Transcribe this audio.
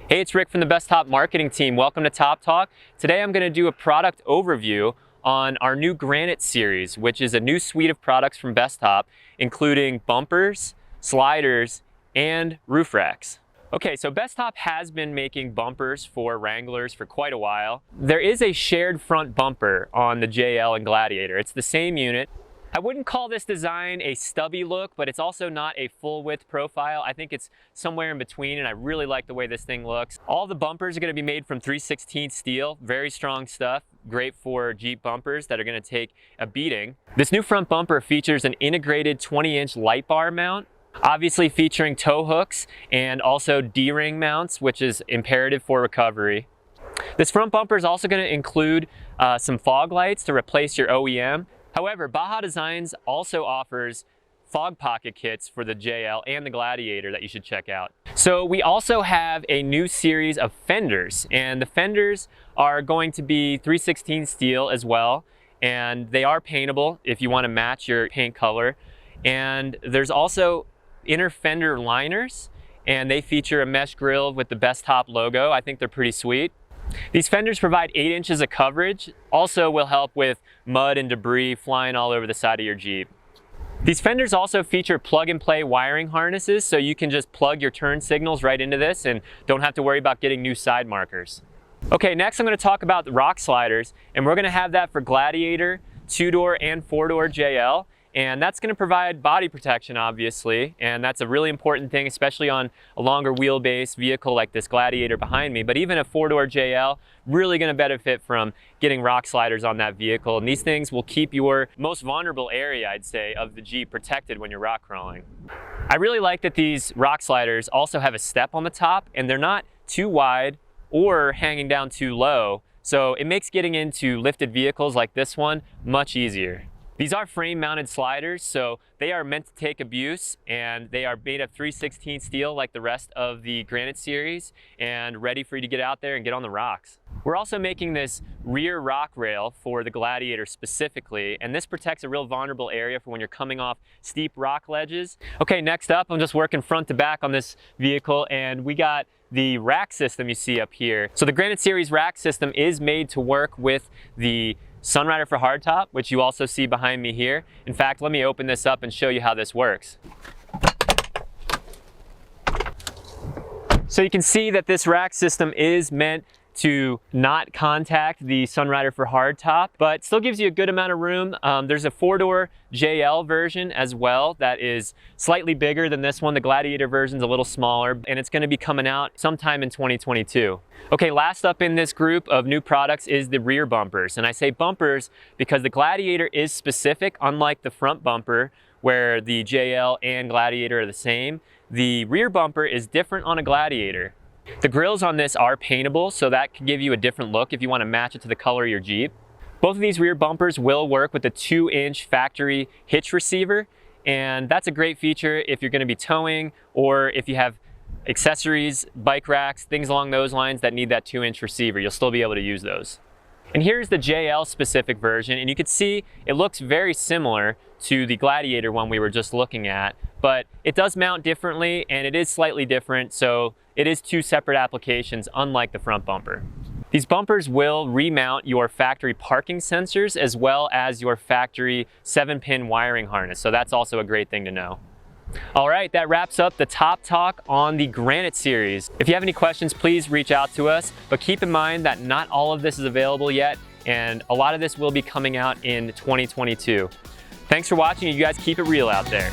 Hey, it's Rick from the Bestop marketing team. Welcome to Top Talk. Today I'm going to do a product overview on our new Granite series, which is a new suite of products from Bestop, including bumpers, sliders, and roof racks. Okay, so Bestop has been making bumpers for Wranglers for quite a while. There is a shared front bumper on the JL and Gladiator. It's the same unit. I wouldn't call this design a stubby look, but it's also not a full width profile. I think it's somewhere in between, and I really like the way this thing looks. All the bumpers are going to be made from 3/16 steel, very strong stuff, great for Jeep bumpers that are going to take a beating. This new front bumper features an integrated 20-inch light bar mount, obviously featuring tow hooks and also D-ring mounts, which is imperative for recovery. This front bumper is also going to include some fog lights to replace your OEM. However, Baja Designs also offers fog pocket kits for the JL and the Gladiator that you should check out. So we also have a new series of fenders, and the fenders are going to be 3/16 steel as well, and they are paintable if you want to match your paint color. And there's also inner fender liners, and they feature a mesh grille with the Bestop logo. I think they're pretty sweet. These fenders provide 8 inches of coverage, also will help with mud and debris flying all over the side of your Jeep. These fenders also feature plug-and-play wiring harnesses, so you can just plug your turn signals right into this and don't have to worry about getting new side markers. Okay, next I'm going to talk about the rock sliders, and we're going to have that for Gladiator, 2-door and 4-door JL. And that's going to provide body protection, obviously, and that's a really important thing, especially on a longer wheelbase vehicle like this Gladiator behind me. But even a 4-door JL, really going to benefit from getting rock sliders on that vehicle. And these things will keep your most vulnerable area, I'd say, of the Jeep protected when you're rock crawling. I really like that these rock sliders also have a step on the top, and they're not too wide or hanging down too low. So it makes getting into lifted vehicles like this one much easier. These are frame-mounted sliders, so they are meant to take abuse, and they are made of 3/16 steel like the rest of the Granite series, and ready for you to get out there and get on the rocks. We're also making this rear rock rail for the Gladiator specifically, and this protects a real vulnerable area for when you're coming off steep rock ledges. Okay, next up, I'm just working front to back on this vehicle, and we got the rack system you see up here. So the Granite series rack system is made to work with the Sunrider for hardtop, which you also see behind me here. In fact, let me open this up and show you how this works. So you can see that this rack system is meant to not contact the Sunrider for hardtop, but still gives you a good amount of room. There's a 4-door JL version as well that is slightly bigger than this one. The Gladiator version's a little smaller, and it's going to be coming out sometime in 2022. Okay, last up in this group of new products is the rear bumpers. And I say bumpers because the Gladiator is specific, unlike the front bumper where the JL and Gladiator are the same. The rear bumper is different on a Gladiator. The grills on this are paintable, so that can give you a different look if you want to match it to the color of your Jeep. Both of these rear bumpers will work with the 2-inch factory hitch receiver, and that's a great feature if you're going to be towing or if you have accessories, bike racks, things along those lines that need that 2-inch receiver. You'll still be able to use those. And here's the JL specific version, and you can see it looks very similar to the Gladiator one we were just looking at, but it does mount differently and it is slightly different, so it is 2 separate applications, unlike the front bumper. These bumpers will remount your factory parking sensors as well as your factory 7-pin wiring harness, so that's also a great thing to know. All right, that wraps up the Top Talk on the Granite series. If you have any questions, please reach out to us, but keep in mind that not all of this is available yet, and a lot of this will be coming out in 2022. Thanks for watching. You guys keep it real out there.